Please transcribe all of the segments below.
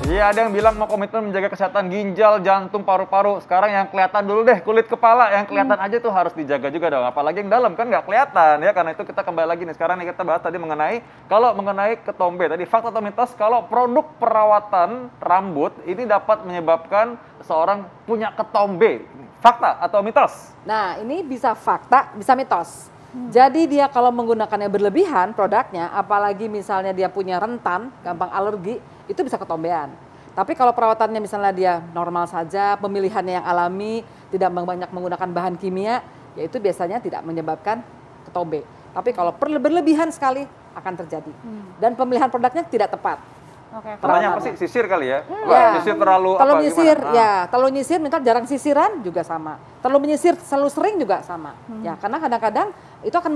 Iya, ada yang bilang mau komitmen menjaga kesehatan ginjal, jantung, paru-paru. Sekarang yang kelihatan dulu deh, kulit kepala. Yang kelihatan aja tuh harus dijaga juga dong. Apalagi yang dalam kan nggak kelihatan ya. Karena itu kita kembali lagi nih. Sekarang nih kita bahas tadi mengenai ketombe. Tadi fakta atau mitos kalau produk perawatan rambut ini dapat menyebabkan seorang punya ketombe. Fakta atau mitos? Nah, ini bisa fakta, bisa mitos. Jadi dia kalau menggunakannya berlebihan produknya, apalagi misalnya dia punya rentan, gampang alergi, itu bisa ketombean. Tapi kalau perawatannya misalnya dia normal saja, pemilihannya yang alami, tidak banyak menggunakan bahan kimia, ya itu biasanya tidak menyebabkan ketombe. Tapi kalau berlebihan sekali akan terjadi. Dan pemilihan produknya tidak tepat. Oke. Pertanyaan apa sih? Sisir kali ya? Ya. Sisir terlalu Kalau apa nyisir, gimana? ya, terlalu nyisir, minta jarang sisiran juga sama. Terlalu menyisir selalu sering juga sama. Ya, karena kadang-kadang itu akan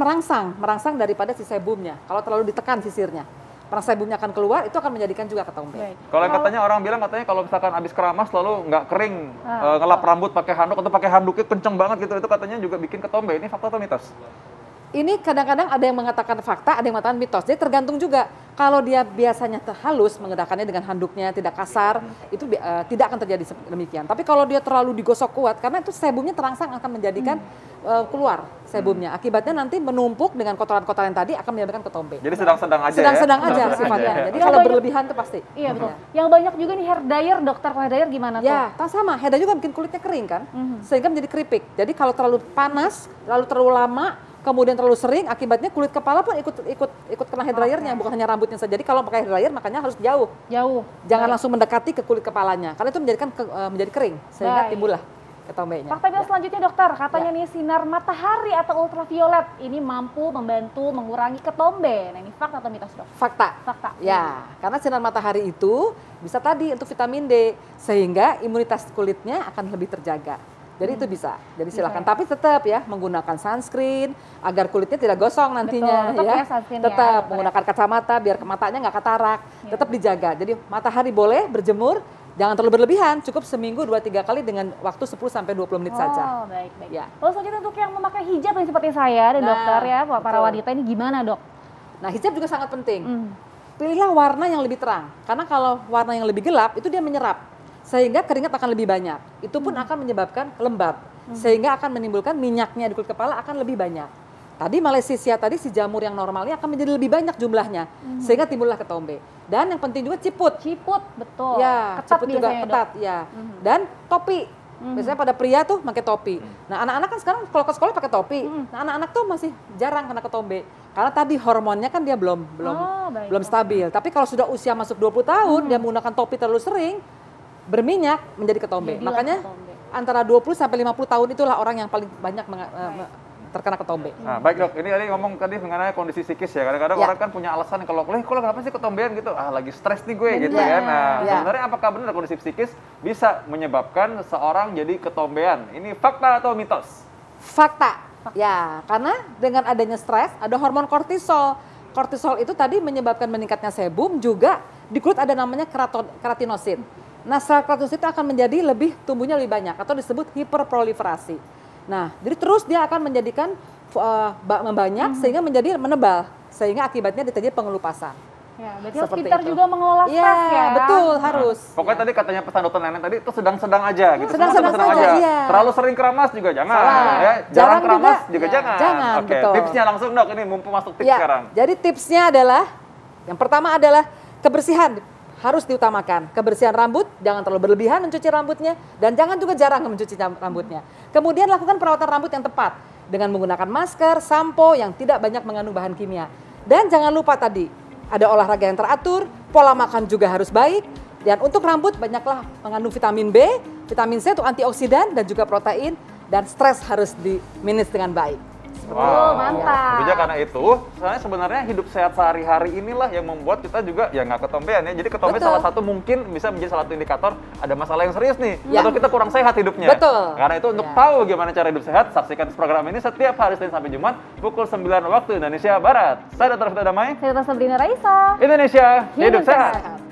merangsang daripada si sebumnya. Kalau terlalu ditekan sisirnya, perang sebumnya akan keluar, itu akan menjadikan juga ketombe. Kalau katanya orang bilang katanya kalau misalkan habis keramas lalu nggak kering, ngelap rambut pakai handuk atau pakai handuknya kenceng banget gitu, itu katanya juga bikin ketombe. Ini fakta atau mitos? Ini kadang-kadang ada yang mengatakan fakta, ada yang mengatakan mitos. Jadi tergantung juga. Kalau dia biasanya halus menggunakannya dengan handuknya tidak kasar, itu tidak akan terjadi demikian. Tapi kalau dia terlalu digosok kuat, karena itu sebumnya terangsang akan menjadikan keluar sebumnya. Akibatnya nanti menumpuk dengan kotoran-kotoran tadi akan menyebabkan ketombe. Jadi sedang-sedang aja Sedang-sedang ya? aja sifatnya. aja. Jadi Yang kalau banyak- berlebihan itu pasti. Iya betul. Yang banyak juga nih hair dryer, dokter hair dryer gimana tuh? Ya, sama. Hair dryer juga bikin kulitnya kering kan, sehingga menjadi keripik. Jadi kalau terlalu panas, lalu terlalu lama, kemudian terlalu sering, akibatnya kulit kepala pun ikut kena hair dryernya, bukan hanya rambutnya saja. Jadi kalau pakai hair dryer makanya harus jauh. Jauh. Jangan langsung mendekati ke kulit kepalanya, karena itu menjadi kering, sehingga Baik. timbullah ketombenya. Fakta mitos selanjutnya dokter, katanya nih sinar matahari atau ultraviolet ini mampu membantu mengurangi ketombe. Nah ini fakta atau mitos dok? Fakta. Fakta. Ya, karena sinar matahari itu bisa tadi untuk vitamin D, sehingga imunitas kulitnya akan lebih terjaga. Jadi itu bisa. Jadi silakan. Tapi tetap ya menggunakan sunscreen agar kulitnya tidak gosong nantinya. Betul, tetap ya. ya sunscreen ya, Tetap dokter, menggunakan kacamata biar matanya nggak katarak. Tetap dijaga. Jadi matahari boleh berjemur, jangan terlalu berlebihan. Cukup seminggu 2-3 kali dengan waktu 10-20 menit saja. Oh baik. Ya. Lalu selanjutnya untuk yang memakai hijab yang seperti saya dan Nah, dokter ya, para betul. wanita ini gimana dok? Nah, hijab juga sangat penting. Pilihlah warna yang lebih terang. Karena kalau warna yang lebih gelap itu dia menyerap. Sehingga keringat akan lebih banyak. Itu pun akan menyebabkan lembab. Sehingga akan menimbulkan minyaknya di kulit kepala akan lebih banyak. Tadi Malaysia tadi si jamur yang normalnya akan menjadi lebih banyak jumlahnya. Sehingga timbullah ketombe. Dan yang penting juga ciput. Ciput, betul. Ya, Ketat ciput juga biasanya, ketat ya. Dan topi. Biasanya pada pria tuh pakai topi. Nah, anak-anak kan sekarang kalau ke sekolah pakai topi. Nah, anak-anak tuh masih jarang kena ketombe. Karena tadi hormonnya kan dia belum baik. stabil. Tapi kalau sudah usia masuk 20 tahun dia menggunakan topi terlalu sering, berminyak menjadi ketombe. Jadilah Makanya ketombe. antara 20 sampai 50 tahun itulah orang yang paling banyak terkena ketombe. Nah, baik dok, ini tadi ngomong mengenai kondisi psikis ya. Kadang-kadang Ya. orang kan punya alasan kalau kenapa sih ketombean gitu? Ah, lagi stres nih gue gitu Benar. kan. Nah, Ya. sebenarnya apakah benar kondisi psikis bisa menyebabkan seorang jadi ketombean? Ini fakta atau mitos? Fakta. Ya, karena dengan adanya stres ada hormon kortisol. Kortisol itu tadi menyebabkan meningkatnya sebum, juga di kulit ada namanya keratinosit. Nah, sel keratinosit itu akan menjadi tumbuhnya lebih banyak atau disebut hiperproliferasi. Nah, jadi terus dia akan menjadikan membanyak sehingga menjadi menebal, sehingga akibatnya terjadi pengelupasan. Ya, berarti harus Seperti pintar itu. juga mengelola stres ya. Betul, harus. Pokoknya tadi katanya pesan dokter Nenek tadi itu sedang-sedang aja gitu. Semua Sedang-sedang saja, iya. Terlalu sering keramas juga jangan Salah. ya. Jarang Jarang keramas juga, juga ya, jangan. jangan, Oke, betul. tipsnya langsung dok, ini mumpung masuk tips Ya, sekarang. jadi tipsnya adalah yang pertama adalah kebersihan harus diutamakan. Kebersihan rambut, jangan terlalu berlebihan mencuci rambutnya dan jangan juga jarang mencuci rambutnya. Kemudian lakukan perawatan rambut yang tepat dengan menggunakan masker, sampo yang tidak banyak mengandung bahan kimia. Dan jangan lupa tadi ada olahraga yang teratur, pola makan juga harus baik. Dan untuk rambut banyaklah mengandung vitamin B, vitamin C untuk antioksidan dan juga protein, dan stres harus di-manage dengan baik. Oh, mantap. Tentunya karena itu, soalnya sebenarnya hidup sehat sehari-hari inilah yang membuat kita juga ya nggak ketombean ya. Jadi ketombe Betul. salah satu mungkin bisa menjadi salah satu indikator ada masalah yang serius nih. Ya. Atau kita kurang sehat hidupnya. Betul. Karena itu untuk Ya. tahu gimana cara hidup sehat, saksikan program ini setiap hari Senin sampai Jumat pukul 9 waktu Indonesia Barat. Saya Dr. Vita Damai, Saya Dr. Sabrina Raisa. Indonesia hidup sehat. Sehat.